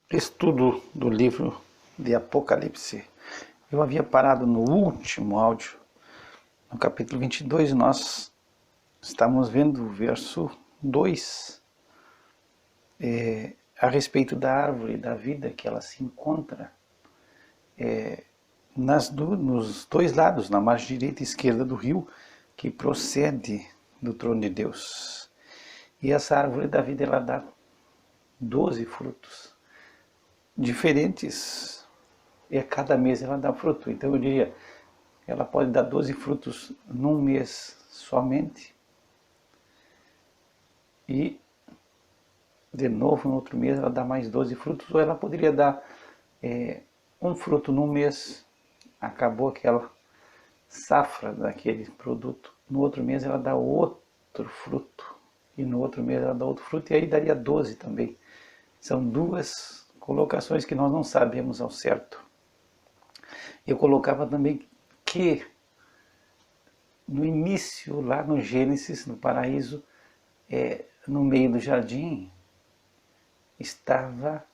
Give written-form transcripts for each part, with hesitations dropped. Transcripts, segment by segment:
Estudo do livro de Apocalipse. Eu havia parado no último áudio, no capítulo 22, nós estamos vendo o verso 2, a respeito da árvore da vida, que ela se encontra nos dois lados, na margem direita e esquerda do rio, que procede do trono de Deus. E essa árvore da vida, ela dá 12 frutos diferentes, e a cada mês ela dá fruto. Então eu diria, ela pode dar 12 frutos num mês somente, e de novo no outro mês ela dá mais 12 frutos, ou ela poderia dar um fruto num mês, acabou aquela safra daquele produto, no outro mês ela dá outro fruto, e no outro mês ela dá outro fruto, e aí daria 12 também. São duas colocações que nós não sabemos ao certo. Eu colocava também que no início, lá no Gênesis, no paraíso, no meio do jardim, estava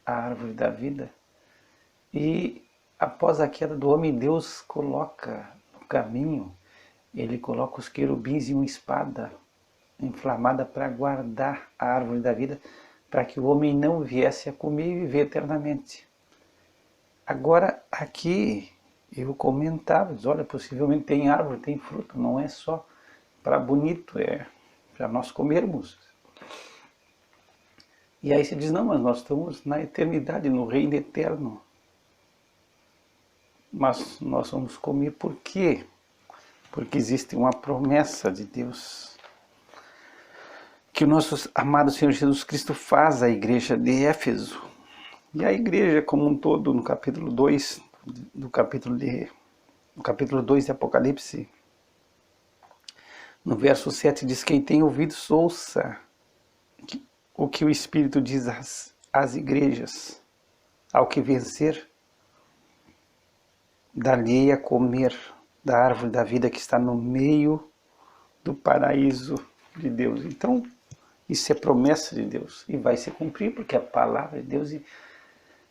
a árvore da vida. E após a queda do homem, Deus coloca no caminho, ele coloca os querubins e uma espada inflamada para guardar a árvore da vida, para que o homem não viesse a comer e viver eternamente. Agora, aqui eu comentava, olha, possivelmente tem árvore, tem fruto, não é só para bonito, é para nós comermos. E aí se diz, não, mas nós estamos na eternidade, no reino eterno. Mas nós vamos comer por quê? Porque existe uma promessa de Deus que o nosso amado Senhor Jesus Cristo faz à igreja de Éfeso. E a igreja como um todo, no capítulo 2, no capítulo 2 de Apocalipse, no verso 7 diz, quem tem ouvidos ouça o que o Espírito diz às igrejas. Ao que vencer, dar-lhe a comer da árvore da vida que está no meio do paraíso de Deus. Então, isso é promessa de Deus e vai se cumprir, porque a palavra de Deus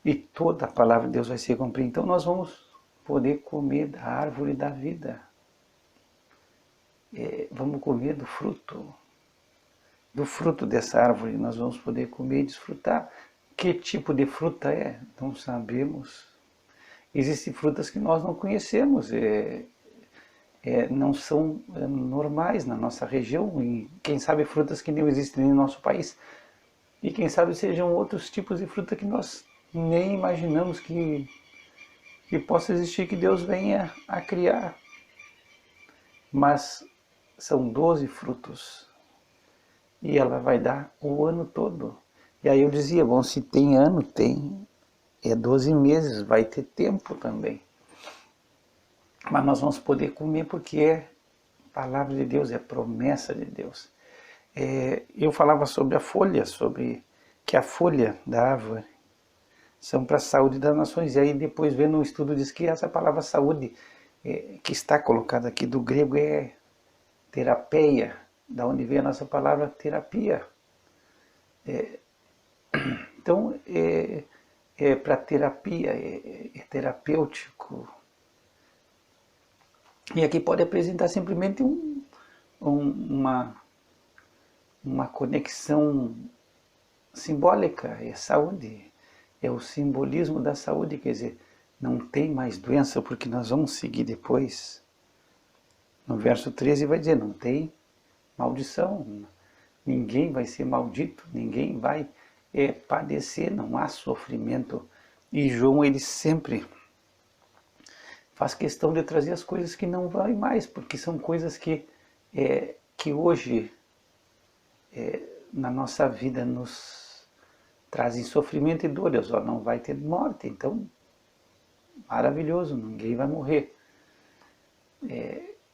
e toda a palavra de Deus vai se cumprir. Então nós vamos poder comer da árvore da vida. Vamos comer do fruto dessa árvore, nós vamos poder comer e desfrutar. Que tipo de fruta é? Não sabemos. Existem frutas que nós não conhecemos, não são normais na nossa região, e quem sabe frutas que não existem no nosso país. E quem sabe sejam outros tipos de fruta que nós nem imaginamos que possa existir, que Deus venha a criar. Mas são 12 frutos. E ela vai dar o ano todo. E aí eu dizia, bom, se tem ano, tem. 12 meses, vai ter tempo também. Mas nós vamos poder comer porque é palavra de Deus, é promessa de Deus. Eu falava sobre a folha, sobre que a folha da árvore são para a saúde das nações. E aí depois vendo um estudo diz que essa palavra saúde que está colocada aqui do grego é terapeia, da onde vem a nossa palavra terapia. Então é para terapia, é terapêutico. E aqui pode apresentar simplesmente uma conexão simbólica, é saúde, é o simbolismo da saúde, quer dizer, não tem mais doença, porque nós vamos seguir depois. No verso 13 vai dizer, não tem maldição, ninguém vai ser maldito, ninguém vai padecer, não há sofrimento. E João, ele sempre faz questão de trazer as coisas que não vai mais, porque são coisas que hoje na nossa vida nos trazem sofrimento e dor. Não vai ter morte, então maravilhoso, ninguém vai morrer.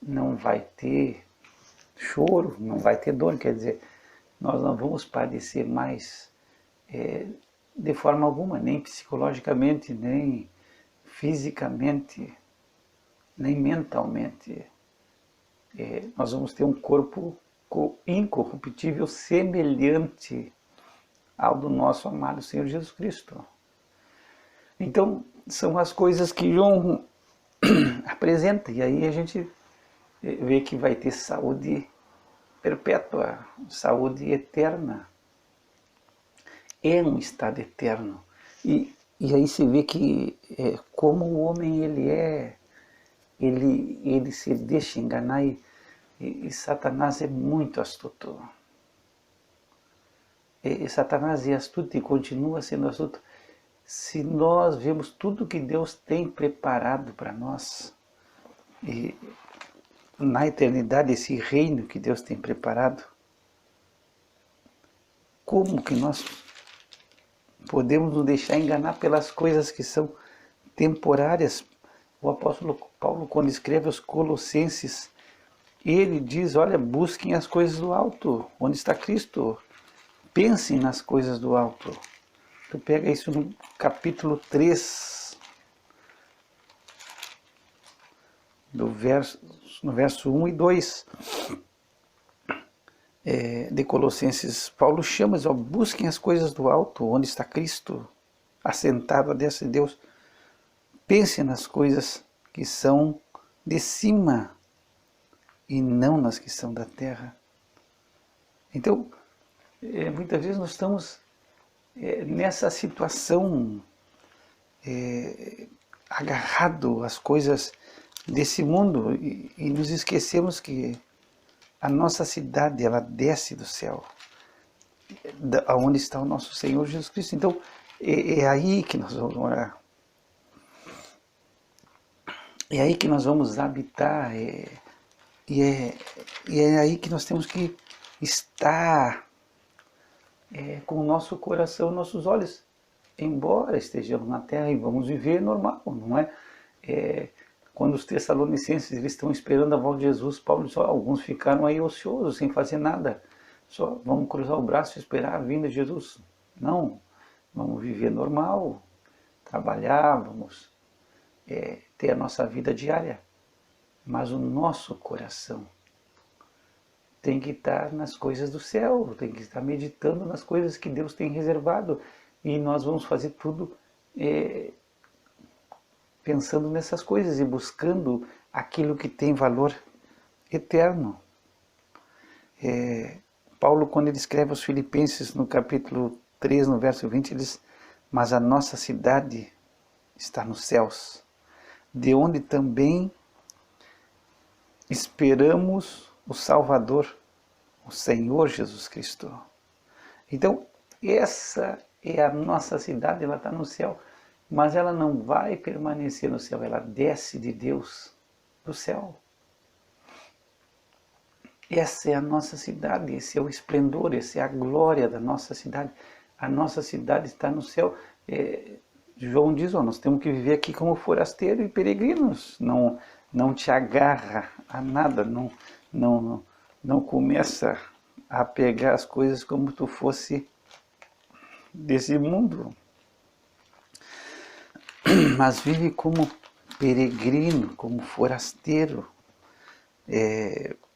Não vai ter choro, não vai ter dor, quer dizer, nós não vamos padecer mais de forma alguma, nem psicologicamente, nem fisicamente, nem mentalmente. Nós vamos ter um corpo incorruptível, semelhante ao do nosso amado Senhor Jesus Cristo. Então, são as coisas que João apresenta, e aí a gente vê que vai ter saúde perpétua, saúde eterna. É um estado eterno. E aí se vê que como o homem ele se deixa enganar e Satanás é muito astuto. Satanás é astuto e continua sendo astuto. Se nós vemos tudo que Deus tem preparado para nós, e na eternidade, esse reino que Deus tem preparado, como que nós podemos nos deixar enganar pelas coisas que são temporárias? O apóstolo Paulo, quando escreve aos Colossenses, ele diz, olha, busquem as coisas do alto, onde está Cristo. Pensem nas coisas do alto. Tu pega isso no capítulo 3, no verso 1 e 2 de Colossenses. Paulo chama, diz, busquem as coisas do alto, onde está Cristo, assentado à destra de Deus. Pensem nas coisas que são de cima e não nas que são da terra. Então, muitas vezes nós estamos nessa situação, agarrado às coisas desse mundo e nos esquecemos que a nossa cidade, ela desce do céu, aonde está o nosso Senhor Jesus Cristo. Então, é aí que nós vamos morar. É aí que nós vamos habitar, e é aí que nós temos que estar com o nosso coração, nossos olhos, embora estejamos na terra e vamos viver normal, não é? Quando os tessalonicenses eles estão esperando a volta de Jesus, Paulo diz, alguns ficaram aí ociosos, sem fazer nada, só vamos cruzar o braço e esperar a vinda de Jesus. Não, vamos viver normal, trabalhar, vamos ter a nossa vida diária, mas o nosso coração tem que estar nas coisas do céu, tem que estar meditando nas coisas que Deus tem reservado, e nós vamos fazer tudo pensando nessas coisas e buscando aquilo que tem valor eterno. Paulo, quando ele escreve aos Filipenses, no capítulo 3, no verso 20, ele diz, mas a nossa cidade está nos céus, de onde também esperamos o Salvador, o Senhor Jesus Cristo. Então, essa é a nossa cidade, ela está no céu, mas ela não vai permanecer no céu, ela desce de Deus do céu. Essa é a nossa cidade, esse é o esplendor, essa é a glória da nossa cidade. A nossa cidade está no céu. João diz, nós temos que viver aqui como forasteiro e peregrinos. Não te agarra a nada, não começa a pegar as coisas como tu fosse desse mundo. Mas vive como peregrino, como forasteiro.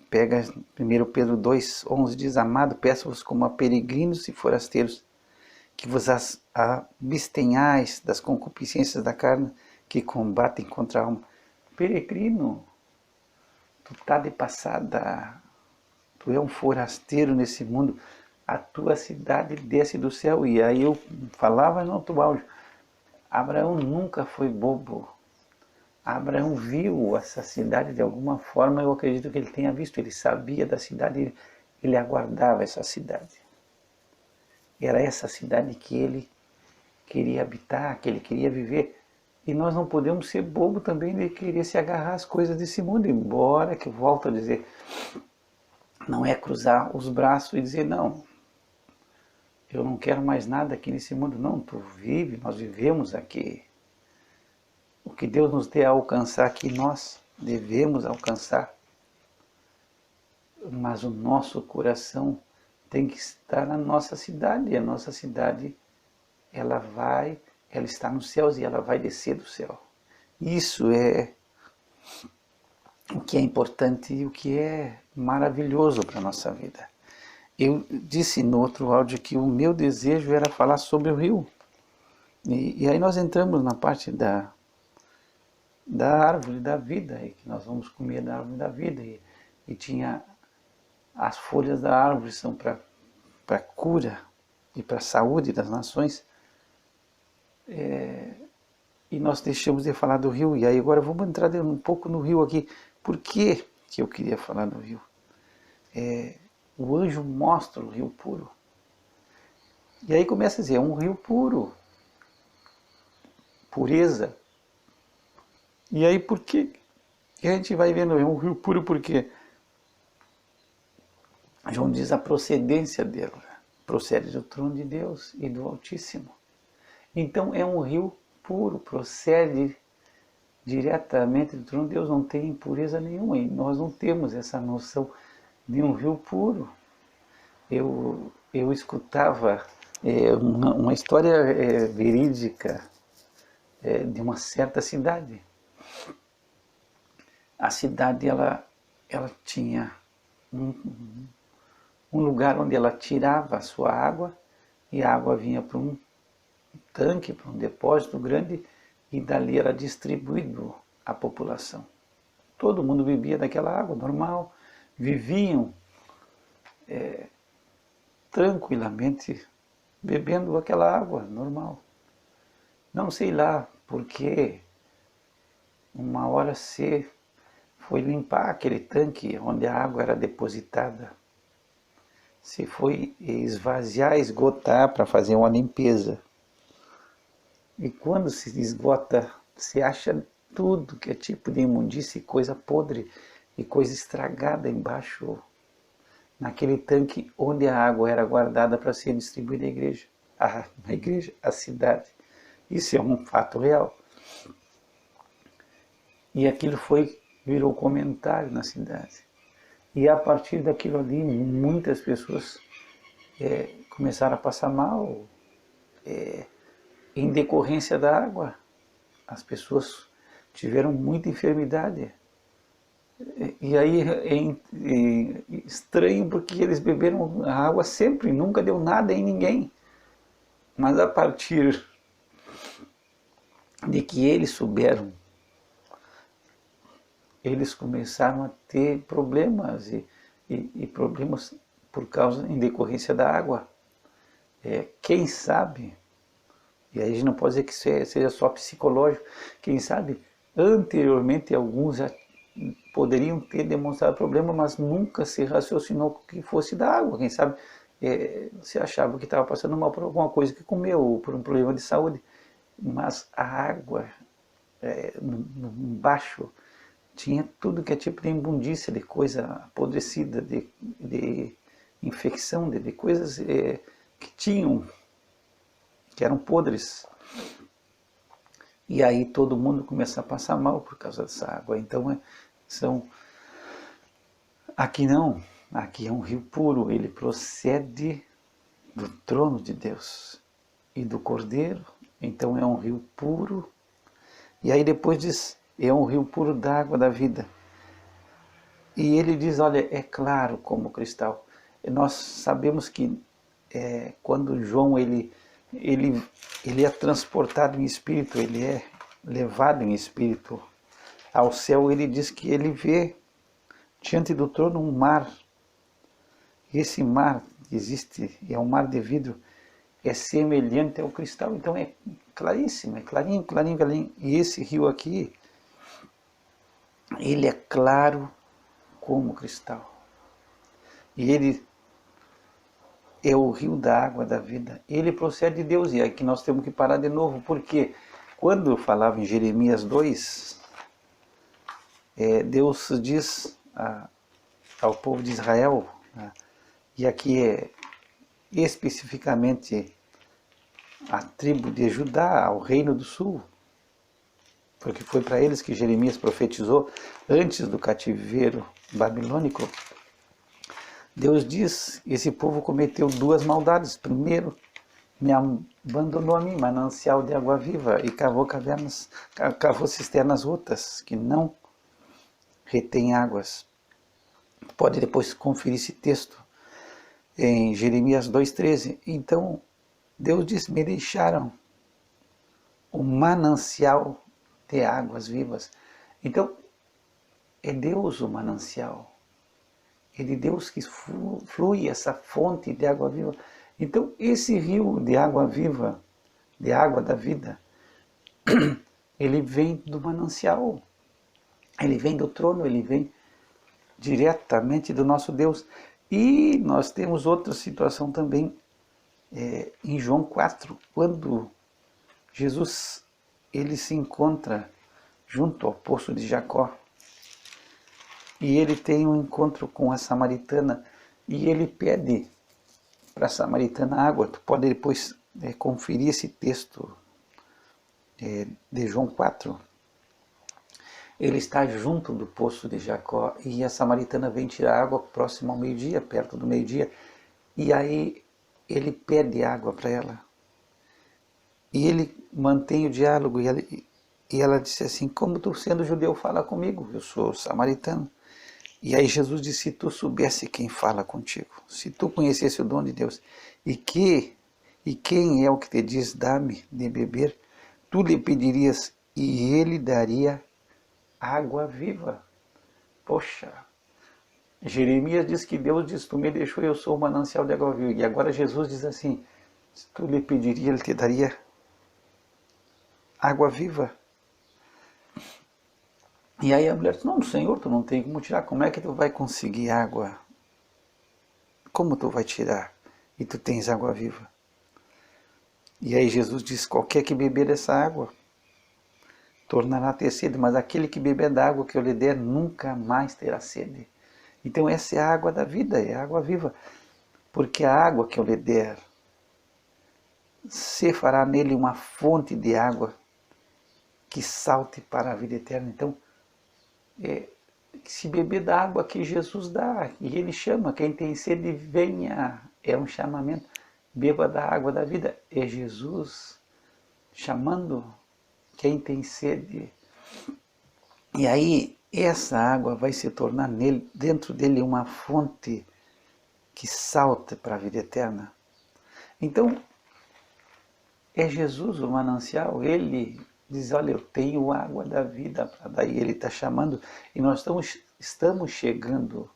Pega 1 Pedro 2,11, diz, amado, peço-vos como a peregrinos e forasteiros, que vos abstenhais das concupiscências da carne, que combatem contra a alma. Peregrino, tu está de passada, tu é um forasteiro nesse mundo, a tua cidade desce do céu. E aí eu falava no outro áudio, Abraão nunca foi bobo. Abraão viu essa cidade de alguma forma, eu acredito que ele tenha visto, ele sabia da cidade, ele aguardava essa cidade. Era essa cidade que ele queria habitar, que ele queria viver. E nós não podemos ser bobo também de querer se agarrar às coisas desse mundo, embora, que eu volto a dizer, não é cruzar os braços e dizer, não, eu não quero mais nada aqui nesse mundo. Não, tu vive, nós vivemos aqui. O que Deus nos dê a alcançar aqui, nós devemos alcançar. Mas o nosso coração tem que estar na nossa cidade. E a nossa cidade, ela está nos céus e ela vai descer do céu. Isso é o que é importante e o que é maravilhoso para a nossa vida. eu disse no outro áudio que o meu desejo era falar sobre o rio. E aí nós entramos na parte da árvore da vida, e que nós vamos comer da árvore da vida. E tinha as folhas da árvore são para cura e para a saúde das nações. E nós deixamos de falar do rio. E aí agora vamos entrar um pouco no rio aqui. Por que eu queria falar do rio? O anjo mostra o rio puro. E aí começa a dizer, é um rio puro. Pureza. E aí por que a gente vai vendo, é um rio puro porque João diz a procedência dele. Procede do trono de Deus e do Altíssimo. Então é um rio puro, procede diretamente do trono de Deus, não tem impureza nenhuma. E nós não temos essa noção de um rio puro. Eu escutava uma história verídica de uma certa cidade. A cidade ela tinha um lugar onde ela tirava a sua água e a água vinha para um tanque, para um depósito grande e dali era distribuído à população. Todo mundo bebia daquela água normal, viviam tranquilamente bebendo aquela água normal. Não sei lá porque uma hora se foi limpar aquele tanque onde a água era depositada. Se foi esvaziar, esgotar para fazer uma limpeza. E quando se esgota, se acha tudo que é tipo de imundície, coisa podre e coisa estragada embaixo, naquele tanque onde a água era guardada para ser distribuída à igreja. A igreja, a cidade. Isso é um fato real. E aquilo virou comentário na cidade. E a partir daquilo ali, muitas pessoas começaram a passar mal em decorrência da água. As pessoas tiveram muita enfermidade. E aí é estranho porque eles beberam a água sempre, nunca deu nada em ninguém. Mas a partir de que eles souberam, eles começaram a ter problemas e problemas por causa, em decorrência da água. Quem sabe, e aí a gente não pode dizer que isso seja só psicológico, quem sabe anteriormente alguns já poderiam ter demonstrado problema, mas nunca se raciocinou que fosse da água. Quem sabe se achava que estava passando mal por alguma coisa que comeu, ou por um problema de saúde. Mas a água, embaixo, tinha tudo que é tipo de imundícia, de coisa apodrecida, de infecção, de coisas que eram podres. E aí todo mundo começa a passar mal por causa dessa água. Então aqui não, aqui é um rio puro, ele procede do trono de Deus e do Cordeiro. Então é um rio puro. E aí depois diz, é um rio puro da água da vida. E ele diz, olha, é claro como cristal. Nós sabemos que quando João ele é transportado em espírito, ele é levado em espírito ao céu, ele diz que ele vê diante do trono um mar. E esse mar existe, é um mar de vidro, é semelhante ao cristal, então é claríssimo, é clarinho, clarinho, clarinho. E esse rio aqui, ele é claro como cristal. E ele é o rio da água da vida. Ele procede de Deus. E aqui nós temos que parar de novo, porque quando eu falava em Jeremias 2, Deus diz ao povo de Israel, e aqui é especificamente a tribo de Judá, ao reino do sul, porque foi para eles que Jeremias profetizou antes do cativeiro babilônico. Deus diz, esse povo cometeu duas maldades. Primeiro, me abandonou a mim, manancial de água viva, e cavou cisternas rotas, que não retém águas. Pode depois conferir esse texto. em Jeremias 2,13. Então Deus diz: me deixaram um manancial de águas vivas. Então é Deus o manancial. É de Deus que flui essa fonte de água viva. Então esse rio de água viva, de água da vida, ele vem do manancial. Ele vem do trono, ele vem diretamente do nosso Deus. E nós temos outra situação também em João 4, quando Jesus ele se encontra junto ao poço de Jacó e ele tem um encontro com a samaritana e ele pede para a samaritana água. Tu pode depois conferir esse texto de João 4. Ele está junto do poço de Jacó e a samaritana vem tirar água próximo ao meio-dia, perto do meio-dia, e aí ele pede água para ela. E ele mantém o diálogo e ela disse assim: como tu sendo judeu fala comigo? Eu sou samaritano. E aí Jesus disse: se tu soubesse quem fala contigo, se tu conhecesse o dom de Deus, e quem é o que te diz, dá-me de beber, tu lhe pedirias e ele daria água viva. Poxa, Jeremias diz que Deus diz: tu me deixou, eu sou o manancial de água viva. E agora Jesus diz assim: se tu lhe pedirias, ele te daria água viva. E aí a mulher disse: não, Senhor, tu não tem como tirar. Como é que tu vai conseguir água? Como tu vai tirar? E tu tens água viva. E aí Jesus diz: qualquer que beber dessa água tornará a ter sede, mas aquele que beber da água que eu lhe der nunca mais terá sede. Então essa é a água da vida, é a água viva. Porque a água que eu lhe der se fará nele uma fonte de água que salte para a vida eterna. Então, se beber da água que Jesus dá, e ele chama, quem tem sede venha, é um chamamento, beba da água da vida, é Jesus chamando quem tem sede. E aí essa água vai se tornar dentro dele uma fonte que salta para a vida eterna. Então é Jesus o manancial, ele diz: olha, eu tenho água da vida para dar. E ele está chamando, e nós estamos chegando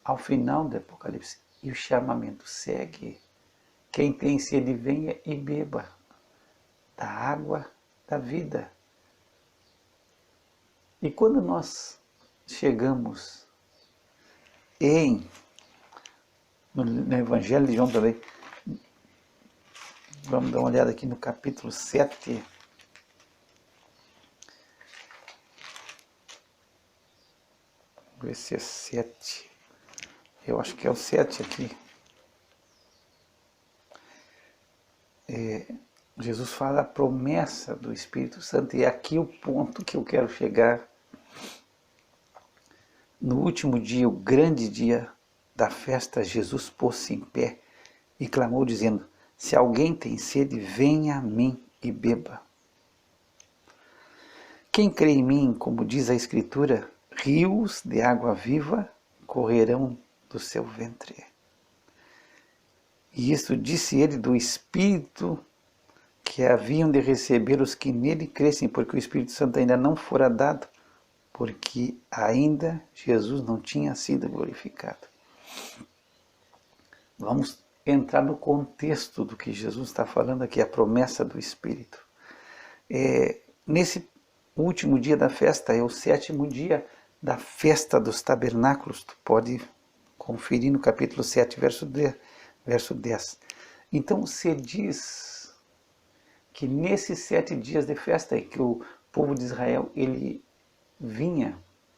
ao final do Apocalipse, e o chamamento segue. Quem tem sede, venha e beba da água da vida. E quando nós chegamos no Evangelho de João também, vamos dar uma olhada aqui no capítulo 7, vamos ver se é 7, eu acho que é o 7 aqui. Jesus fala a promessa do Espírito Santo, e é aqui o ponto que eu quero chegar. No último dia, o grande dia da festa, Jesus pôs-se em pé e clamou dizendo: se alguém tem sede, venha a mim e beba. Quem crê em mim, como diz a Escritura, rios de água viva correrão do seu ventre. E isso disse ele do Espírito que haviam de receber os que nele crescem, porque o Espírito Santo ainda não fora dado, porque ainda Jesus não tinha sido glorificado. Vamos entrar no contexto do que Jesus está falando aqui, a promessa do Espírito. Nesse último dia da festa, é o 7º dia da festa dos tabernáculos, tu pode conferir no capítulo 7, verso 10. Então se diz que nesses 7 dias de festa é que o povo de Israel ele vinha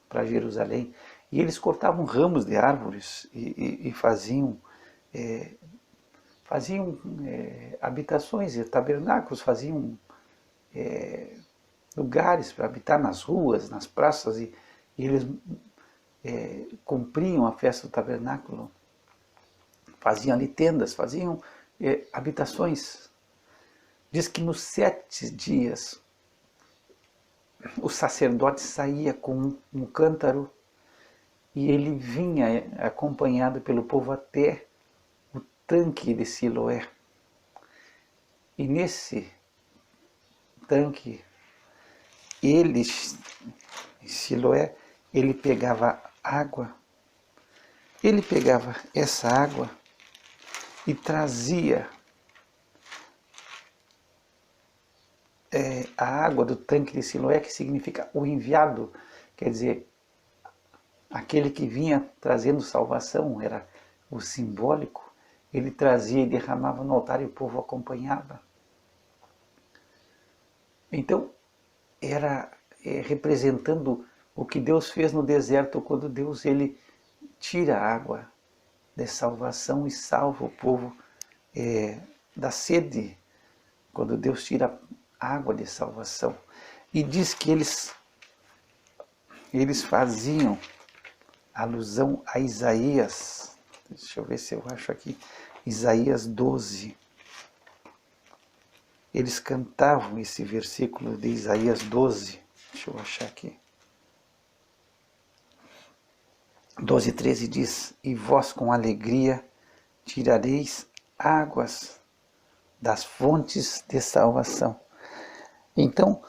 para Jerusalém e eles cortavam ramos de árvores e faziam habitações e tabernáculos, faziam lugares para habitar nas ruas, nas praças, e eles cumpriam a festa do tabernáculo, faziam ali tendas, faziam habitações. Diz que nos 7 dias o sacerdote saía com um cântaro e ele vinha acompanhado pelo povo até tanque de Siloé. E nesse tanque, ele, Siloé, ele pegava água, ele pegava essa água e trazia a água do tanque de Siloé, que significa o enviado, quer dizer, aquele que vinha trazendo salvação, era o simbólico, ele trazia e derramava no altar e o povo acompanhava. Então, era representando o que Deus fez no deserto, quando Deus ele tira a água de salvação e salva o povo da sede, quando Deus tira a água de salvação. E diz que eles faziam alusão a Isaías, deixa eu ver se eu acho aqui, Isaías 12. Eles cantavam esse versículo de Isaías 12, deixa eu achar aqui. 12:13 diz: e vós com alegria tirareis águas das fontes de salvação. Então,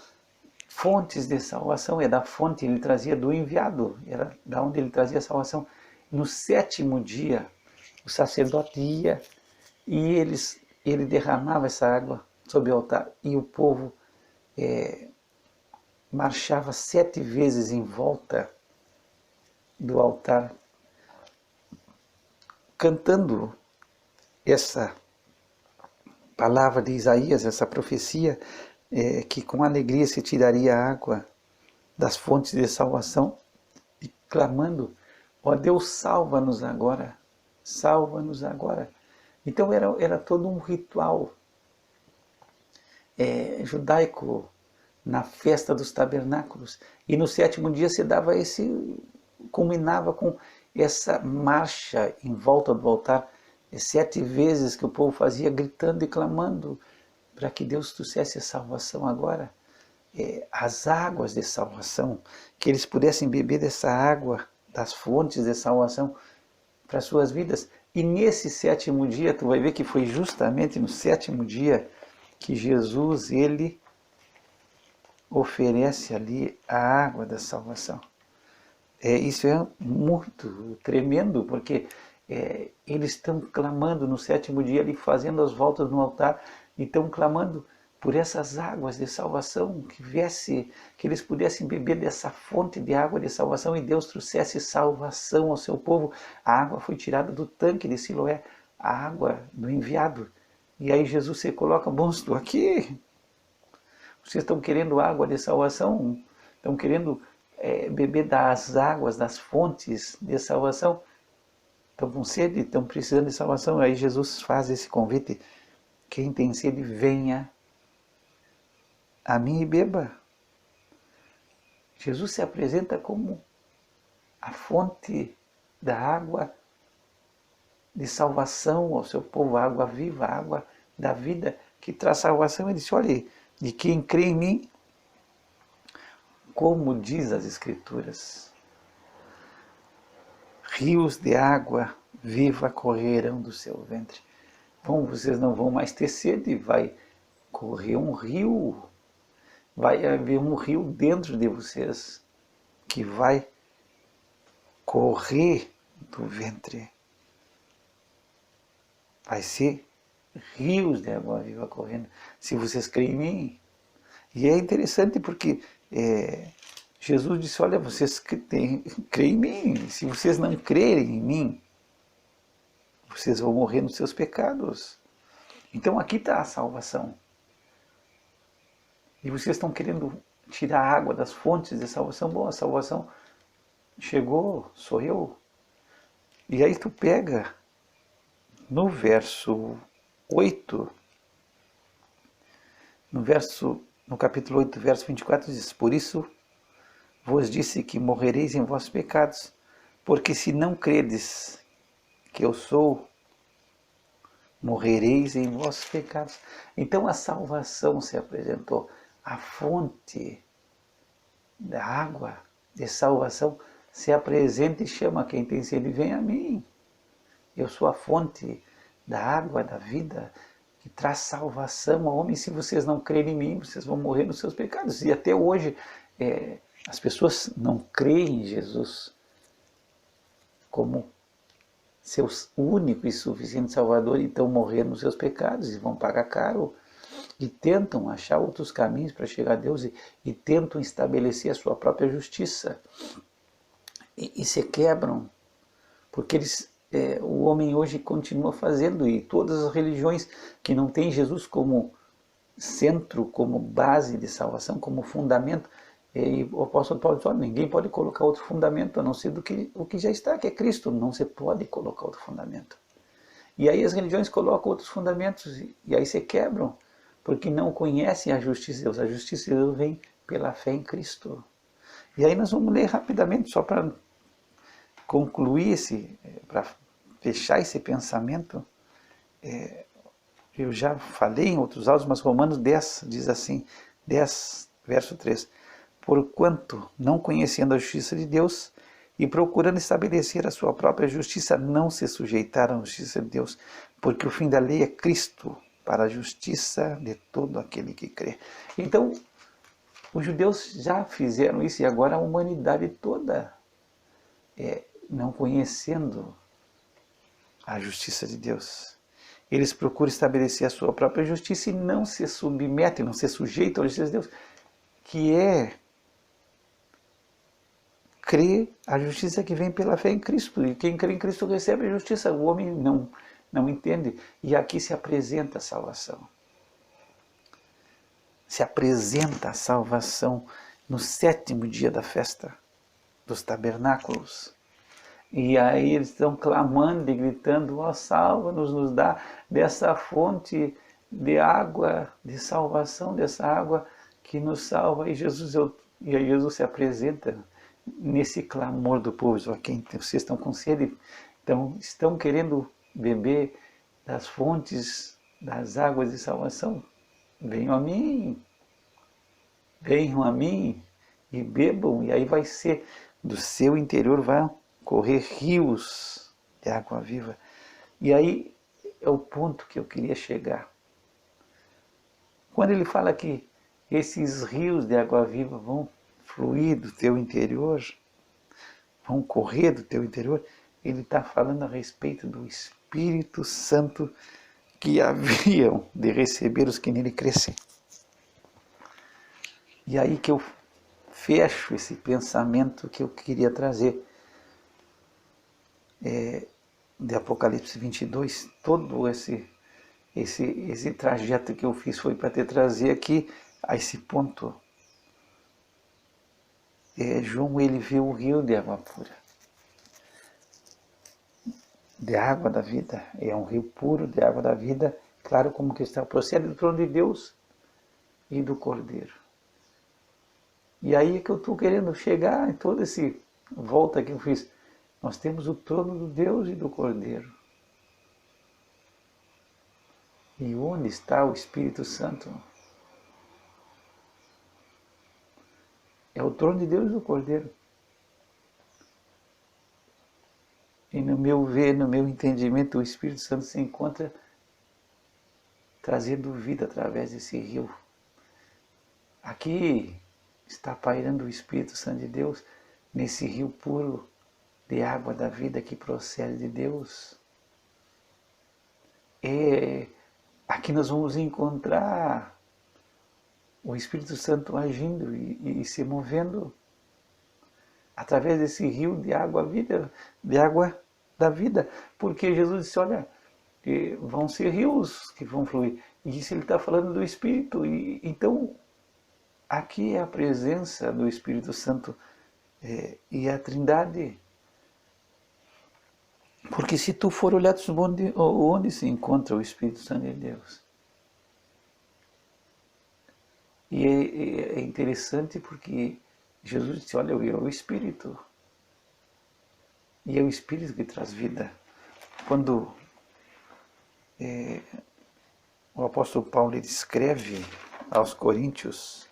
fontes de salvação é da fonte, ele trazia do enviado, era da onde ele trazia a salvação. No 7º dia, o sacerdote ia e ele derramava essa água sobre o altar e o povo marchava 7 vezes em volta do altar, cantando essa palavra de Isaías, essa profecia, que com alegria se tiraria a água das fontes de salvação, e clamando: ó Deus, salva-nos agora, salva-nos agora. Então era todo um ritual judaico na festa dos tabernáculos, e no 7º dia se dava culminava com essa marcha em volta do altar, 7 vezes que o povo fazia, gritando e clamando para que Deus trouxesse a salvação agora, as águas de salvação, que eles pudessem beber dessa água, das fontes de salvação para as suas vidas. E nesse 7º dia, tu vai ver que foi justamente no 7º dia que Jesus, ele oferece ali a água da salvação. Isso é muito tremendo, porque eles estão clamando no 7º dia, ali fazendo as voltas no altar, e estão clamando por essas águas de salvação, que eles pudessem beber dessa fonte de água de salvação e Deus trouxesse salvação ao seu povo. A água foi tirada do tanque de Siloé, a água do enviado. E aí Jesus se coloca: bom, estou aqui. Vocês estão querendo água de salvação? Estão querendo beber das águas, das fontes de salvação? Estão com sede? Estão precisando de salvação? Aí Jesus faz esse convite: quem tem sede, venha a mim e beba. Jesus se apresenta como a fonte da água de salvação ao seu povo, a água viva, a água da vida que traz salvação. Ele disse: olha, de quem crê em mim, como diz as Escrituras, rios de água viva correrão do seu ventre. Bom, vocês não vão mais ter sede, vai correr um rio, vai haver um rio dentro de vocês que vai correr do ventre. Vai ser rios de água viva correndo, se vocês creem em mim. E é interessante porque Jesus disse: olha, vocês creem em mim, se vocês não crerem em mim, vocês vão morrer nos seus pecados. Então aqui está a salvação. E vocês estão querendo tirar a água das fontes de salvação. Bom, a salvação chegou, sou eu. E aí tu pega no verso 8, no capítulo 8, verso 24, diz: por isso vos disse que morrereis em vossos pecados, porque se não credes que eu sou, morrereis em vossos pecados. Então a salvação se apresentou, a fonte da água de salvação se apresenta e chama quem tem sede: vem a mim. Eu sou a fonte da água da vida, que traz salvação ao homem. Se vocês não crerem em mim, vocês vão morrer nos seus pecados. E até hoje as pessoas não creem em Jesus como seu único e suficiente Salvador, e estão morrendo nos seus pecados e vão pagar caro. E tentam achar outros caminhos para chegar a Deus e tentam estabelecer a sua própria justiça. E se quebram, porque o homem hoje continua fazendo, e todas as religiões que não têm Jesus como centro, como base de salvação, como fundamento, e o apóstolo Paulo diz, ninguém pode colocar outro fundamento a não ser o que já está, que é Cristo. Não se pode colocar outro fundamento. E aí as religiões colocam outros fundamentos e aí se quebram, porque não conhecem a justiça de Deus. A justiça de Deus vem pela fé em Cristo. E aí nós vamos ler rapidamente, só para concluir para fechar esse pensamento. Eu já falei em outros áudios, mas Romanos 10 diz assim, 10, verso 3. Porquanto, não conhecendo a justiça de Deus e procurando estabelecer a sua própria justiça, não se sujeitaram à justiça de Deus, porque o fim da lei é Cristo, para a justiça de todo aquele que crê. Então, os judeus já fizeram isso, e agora a humanidade toda, não conhecendo a justiça de Deus, eles procuram estabelecer a sua própria justiça e não se submetem, não se sujeitam à justiça de Deus, que é crer a justiça que vem pela fé em Cristo. E quem crê em Cristo recebe a justiça. O homem não entende. E aqui se apresenta a salvação. Se apresenta a salvação no 7º dia da festa dos tabernáculos. E aí eles estão clamando e gritando, salva-nos, nos dá dessa fonte de água, de salvação, dessa água que nos salva. E aí Jesus se apresenta nesse clamor do povo. Vocês estão com sede, estão querendo beber das fontes, das águas de salvação. Venham a mim e bebam, e aí vai ser, do seu interior vai correr rios de água viva. E aí é o ponto que eu queria chegar. Quando ele fala que esses rios de água viva vão fluir do teu interior, vão correr do teu interior, ele está falando a respeito do Espírito Santo que haviam de receber os que nele crescem. E aí que eu fecho esse pensamento que eu queria trazer de Apocalipse 22. Todo esse trajeto que eu fiz foi para te trazer aqui a esse ponto. João, ele viu o rio de água pura, de água da vida. É um rio puro de água da vida, claro como cristal, procede do trono de Deus e do Cordeiro. E aí é que eu estou querendo chegar em toda essa volta que eu fiz. Nós temos o trono do Deus e do Cordeiro. E onde está o Espírito Santo? É o trono de Deus e do Cordeiro. E no meu ver, no meu entendimento, o Espírito Santo se encontra trazendo vida através desse rio. Aqui está pairando o Espírito Santo de Deus nesse rio puro de água da vida que procede de Deus. Aqui nós vamos encontrar o Espírito Santo agindo e se movendo através desse rio de água vida, de água da vida, porque Jesus disse, olha, vão ser rios que vão fluir, e isso ele está falando do Espírito, e então aqui é a presença do Espírito Santo e a Trindade, porque se tu for olhar onde se encontra o Espírito Santo de Deus, e é interessante porque Jesus disse, olha, eu é o Espírito. E é o Espírito que traz vida. Quando o apóstolo Paulo ele escreve aos Coríntios,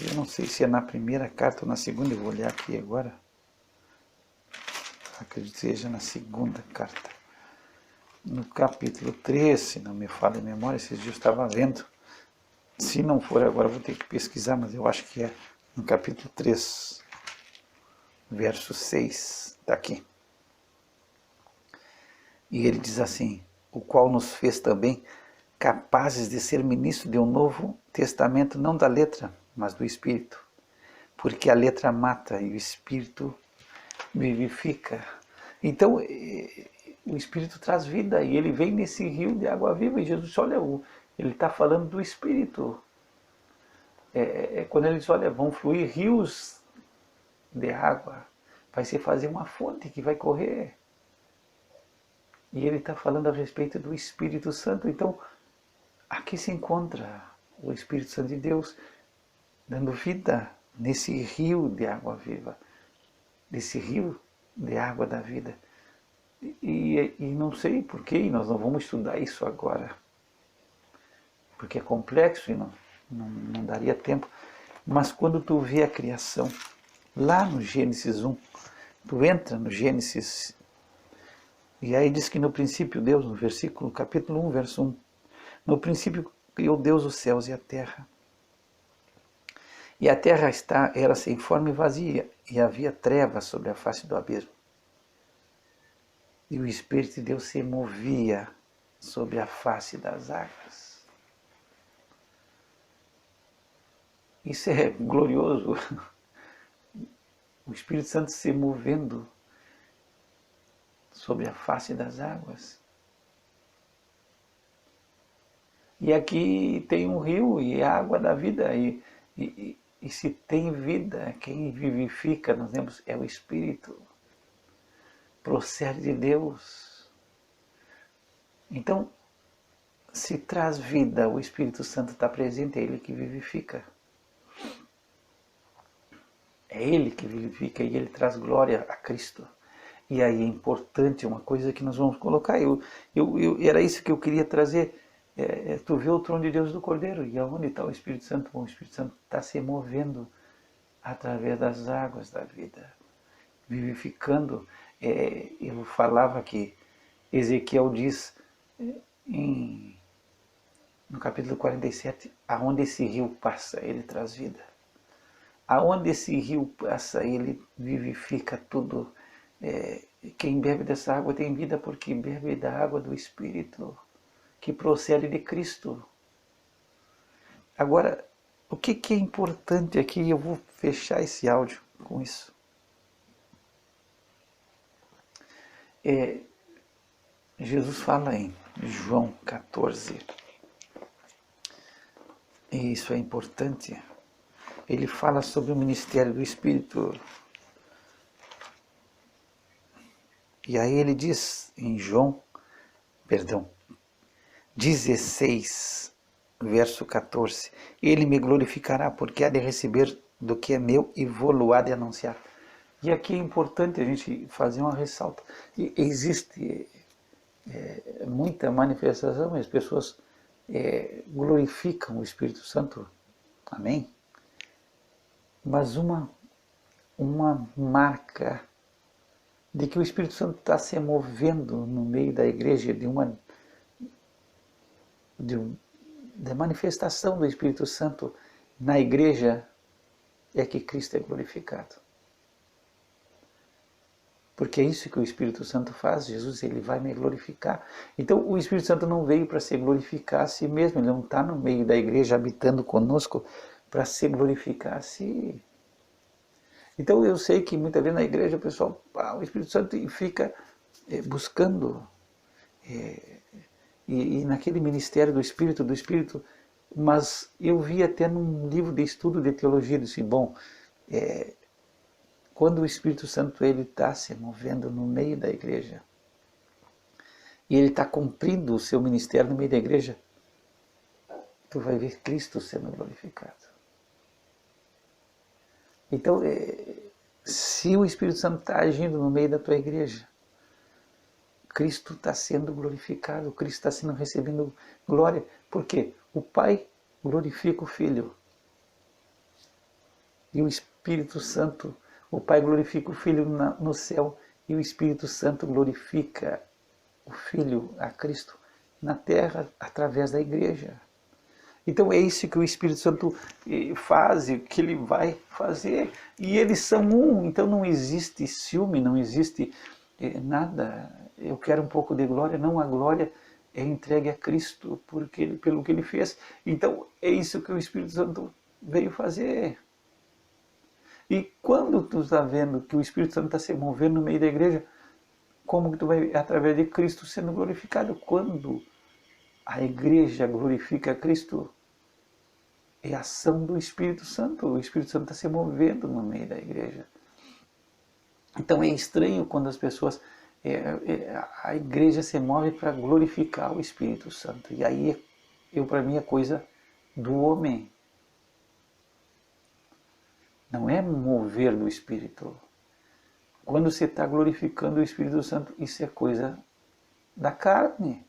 eu não sei se é na primeira carta ou na segunda, eu vou olhar aqui agora. Acredito que seja na segunda carta. no capítulo 3, se não me falha a memória, esses dias eu estava vendo. Se não for agora, eu vou ter que pesquisar, mas eu acho que é no capítulo 3, verso 6, está aqui. E ele diz assim: o qual nos fez também capazes de ser ministro de um novo testamento, não da letra, mas do Espírito. Porque a letra mata e o Espírito vivifica. Então, o Espírito traz vida e ele vem nesse rio de água viva. E Jesus disse, olha, ele está falando do Espírito. Quando ele diz, olha, vão fluir rios de água, vai se fazer uma fonte que vai correr. E ele está falando a respeito do Espírito Santo. Então, aqui se encontra o Espírito Santo de Deus dando vida nesse rio de água viva, desse rio de água da vida. E não sei porquê, e nós não vamos estudar isso agora, porque é complexo e não daria tempo. Mas quando tu vê a criação, lá no Gênesis 1, tu entra no Gênesis, e aí diz que no princípio Deus, no versículo, capítulo 1, verso 1, no princípio criou Deus os céus e a terra. E a terra era sem forma e vazia, e havia trevas sobre a face do abismo. E o Espírito de Deus se movia sobre a face das águas. Isso é glorioso. O Espírito Santo se movendo sobre a face das águas. E aqui tem um rio e a água da vida. E se tem vida, quem vivifica, nós lemos, é o Espírito. Procede de Deus. Então, se traz vida, o Espírito Santo está presente, é Ele que vivifica. É Ele que vivifica e Ele traz glória a Cristo. E aí é importante uma coisa que nós vamos colocar. Era isso que eu queria trazer. Tu vê o trono de Deus do Cordeiro. E aonde está o Espírito Santo? Bom, o Espírito Santo está se movendo através das águas da vida, vivificando. Eu falava que Ezequiel diz no capítulo 47, aonde esse rio passa, ele traz vida. Aonde esse rio passa, ele vivifica tudo. Quem bebe dessa água tem vida porque bebe da água do Espírito, que procede de Cristo. Agora, o que é importante aqui, eu vou fechar esse áudio com isso. Jesus fala em João 14, e isso é importante. Ele fala sobre o ministério do Espírito. E aí ele diz em João, 16, verso 14, ele me glorificará, porque há de receber do que é meu e vou-lo há de anunciar. E aqui é importante a gente fazer uma ressalta. Existe muita manifestação, as pessoas glorificam o Espírito Santo, amém? Mas uma marca de que o Espírito Santo está se movendo no meio da igreja, da manifestação do Espírito Santo na igreja, é que Cristo é glorificado. Porque é isso que o Espírito Santo faz. Jesus, ele vai me glorificar. Então o Espírito Santo não veio para se glorificar a si mesmo, ele não está no meio da igreja habitando conosco para se glorificar a si. Então eu sei que muitas vezes na igreja o pessoal, o Espírito Santo fica buscando, e naquele ministério do Espírito, mas eu vi até num livro de estudo de teologia, disse, bom, quando o Espírito Santo ele está se movendo no meio da igreja, e ele está cumprindo o seu ministério no meio da igreja, tu vai ver Cristo sendo glorificado. Então, se o Espírito Santo está agindo no meio da tua igreja, Cristo está sendo glorificado, Cristo está sendo recebendo glória. Por quê? O Pai glorifica o Filho. E o Espírito Santo, o Pai glorifica o Filho no céu, e o Espírito Santo glorifica o Filho, a Cristo, na terra através da igreja. Então é isso que o Espírito Santo faz, que ele vai fazer. E eles são um, então não existe ciúme, não existe nada. Eu quero um pouco de glória, não, a glória é entregue a Cristo pelo que ele fez. Então é isso que o Espírito Santo veio fazer. E quando tu está vendo que o Espírito Santo está se movendo no meio da igreja, como que tu vai, através de Cristo, sendo glorificado? Quando a igreja glorifica Cristo, é a ação do Espírito Santo. O Espírito Santo está se movendo no meio da igreja. Então é estranho quando as pessoas... a igreja se move para glorificar o Espírito Santo. E aí, para mim, é coisa do homem. Não é mover do Espírito. Quando você está glorificando o Espírito Santo, isso é coisa da carne.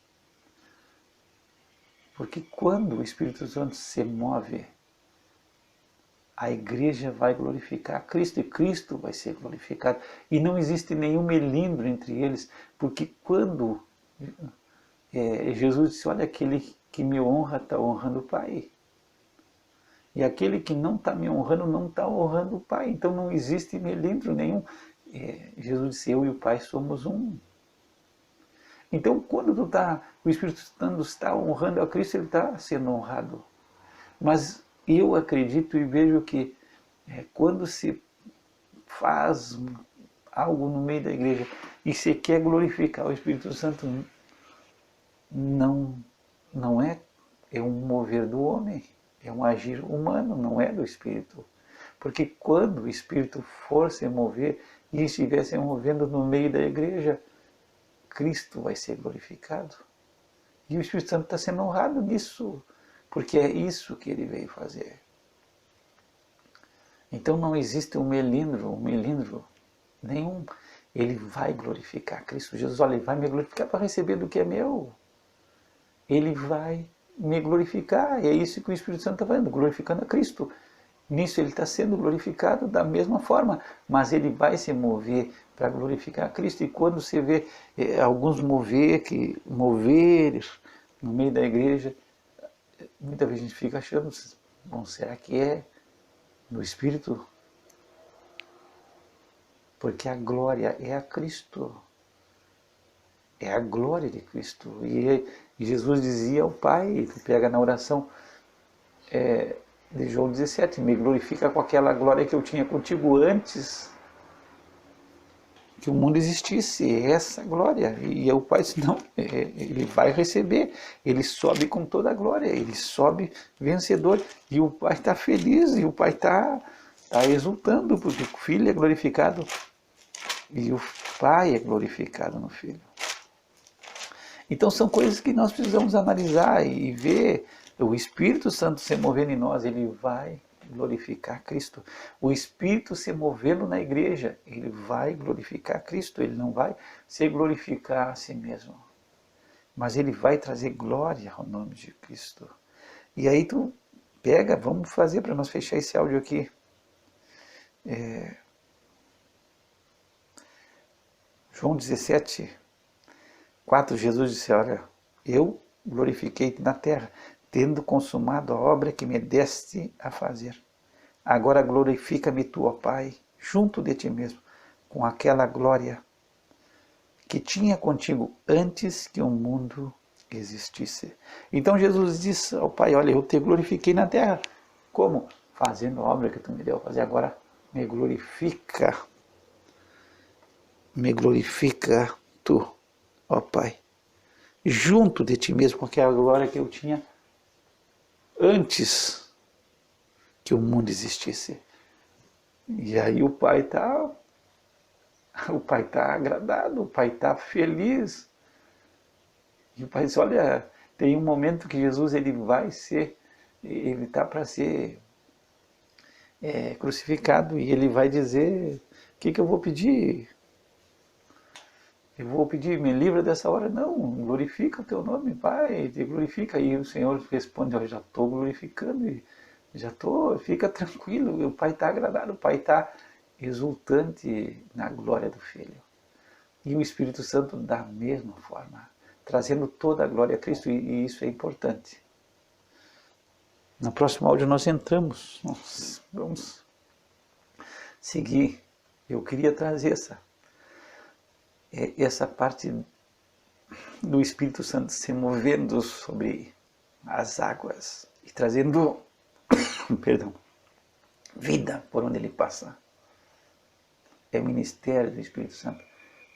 Porque quando o Espírito Santo se move, a igreja vai glorificar Cristo e Cristo vai ser glorificado. E não existe nenhum melindre entre eles, porque quando Jesus disse, olha, aquele que me honra está honrando o Pai. E aquele que não está me honrando não está honrando o Pai. Então não existe melindre nenhum. Jesus disse, eu e o Pai somos um. Então, quando o Espírito Santo está honrando a Cristo, ele está sendo honrado. Mas eu acredito e vejo que quando se faz algo no meio da igreja e se quer glorificar o Espírito Santo, não é um mover do homem, é um agir humano, não é do Espírito. Porque quando o Espírito for se mover e estiver se movendo no meio da igreja, Cristo vai ser glorificado. E o Espírito Santo está sendo honrado nisso, porque é isso que ele veio fazer. Então não existe um melindro nenhum. Ele vai glorificar Cristo. Jesus, olha, ele vai me glorificar para receber do que é meu. Ele vai me glorificar. E é isso que o Espírito Santo está fazendo, glorificando a Cristo. Nisso ele está sendo glorificado da mesma forma, mas ele vai se mover para glorificar a Cristo. E quando você vê alguns mover no meio da igreja, muita vez a gente fica achando, bom, será que é no Espírito? Porque a glória é a Cristo. É a glória de Cristo. E Jesus dizia ao Pai, tu pega na oração de João 17, me glorifica com aquela glória que eu tinha contigo antes que o mundo existisse, essa glória. E o Pai disse, não, ele vai receber, ele sobe com toda a glória, ele sobe vencedor, e o Pai está feliz, e o Pai está exultando, porque o Filho é glorificado, e o Pai é glorificado no Filho. Então são coisas que nós precisamos analisar e ver. O Espírito Santo se movendo em nós, ele vai glorificar Cristo. O Espírito se movendo na igreja, ele vai glorificar Cristo. Ele não vai se glorificar a si mesmo, mas ele vai trazer glória ao nome de Cristo. E aí tu pega, vamos fazer para nós fechar esse áudio aqui. João 17, 4, Jesus disse, olha, eu glorifiquei-te na terra, tendo consumado a obra que me deste a fazer. Agora glorifica-me tu, ó Pai, junto de ti mesmo, com aquela glória que tinha contigo antes que o mundo existisse. Então Jesus disse ao Pai, olha, eu te glorifiquei na terra. Como? Fazendo a obra que tu me deu a fazer. Agora me glorifica tu, ó Pai, junto de ti mesmo, com aquela glória que eu tinha antes que o mundo existisse. E aí o Pai está agradado, o Pai está feliz. E o Pai diz, olha, tem um momento que Jesus ele está para ser crucificado, e ele vai dizer, o que eu vou pedir? Eu vou pedir, me livra dessa hora? Não, glorifica o teu nome, Pai, te glorifica. E o Senhor responde, eu já estou glorificando, e fica tranquilo, o Pai está agradado, o Pai está exultante na glória do Filho. E o Espírito Santo da mesma forma. trazendo toda a glória a Cristo, e isso é importante. No próximo áudio nós entramos, nós vamos seguir. Eu queria trazer essa parte do Espírito Santo se movendo sobre as águas e trazendo perdão, vida por onde ele passa. É o ministério do Espírito Santo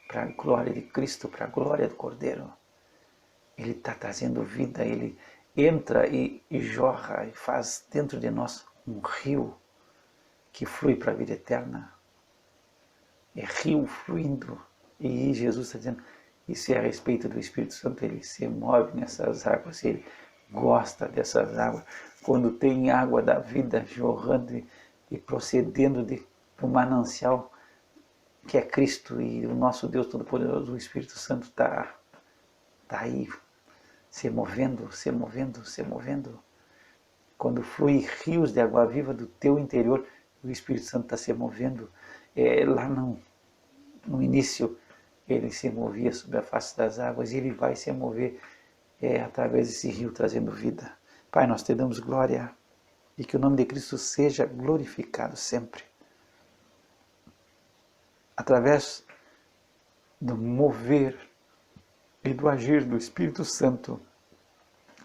para a glória de Cristo, para a glória do Cordeiro. Ele está trazendo vida, ele entra e jorra e faz dentro de nós um rio que flui para a vida eterna. É rio fluindo. E Jesus está dizendo, isso é a respeito do Espírito Santo, ele se move nessas águas, ele gosta dessas águas. Quando tem água da vida jorrando e procedendo do manancial que é Cristo, e o nosso Deus Todo-Poderoso, o Espírito Santo está aí, se movendo, se movendo, se movendo. Quando flui rios de água viva do teu interior, o Espírito Santo está se movendo. Lá no início, ele se movia sobre a face das águas, e ele vai se mover através desse rio, trazendo vida. Pai, nós te damos glória, e que o nome de Cristo seja glorificado sempre. Através do mover e do agir do Espírito Santo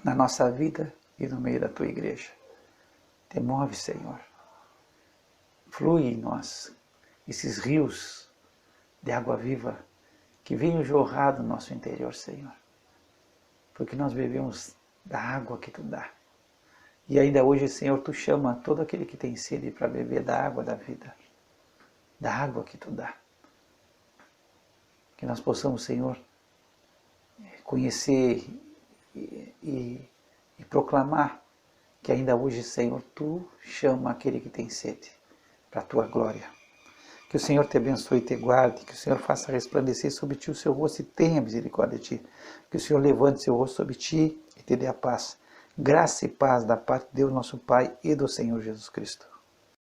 na nossa vida e no meio da tua igreja. Te move, Senhor. Flui em nós esses rios de água viva que venham jorrar do nosso interior, Senhor. Porque nós bebemos da água que tu dá. E ainda hoje, Senhor, tu chama todo aquele que tem sede para beber da água da vida. Da água que tu dá. Que nós possamos, Senhor, conhecer e proclamar que ainda hoje, Senhor, tu chama aquele que tem sede para a tua glória. Que o Senhor te abençoe e te guarde, que o Senhor faça resplandecer sobre ti o seu rosto e tenha misericórdia de ti. Que o Senhor levante seu rosto sobre ti e te dê a paz. Graça e paz da parte de Deus nosso Pai e do Senhor Jesus Cristo.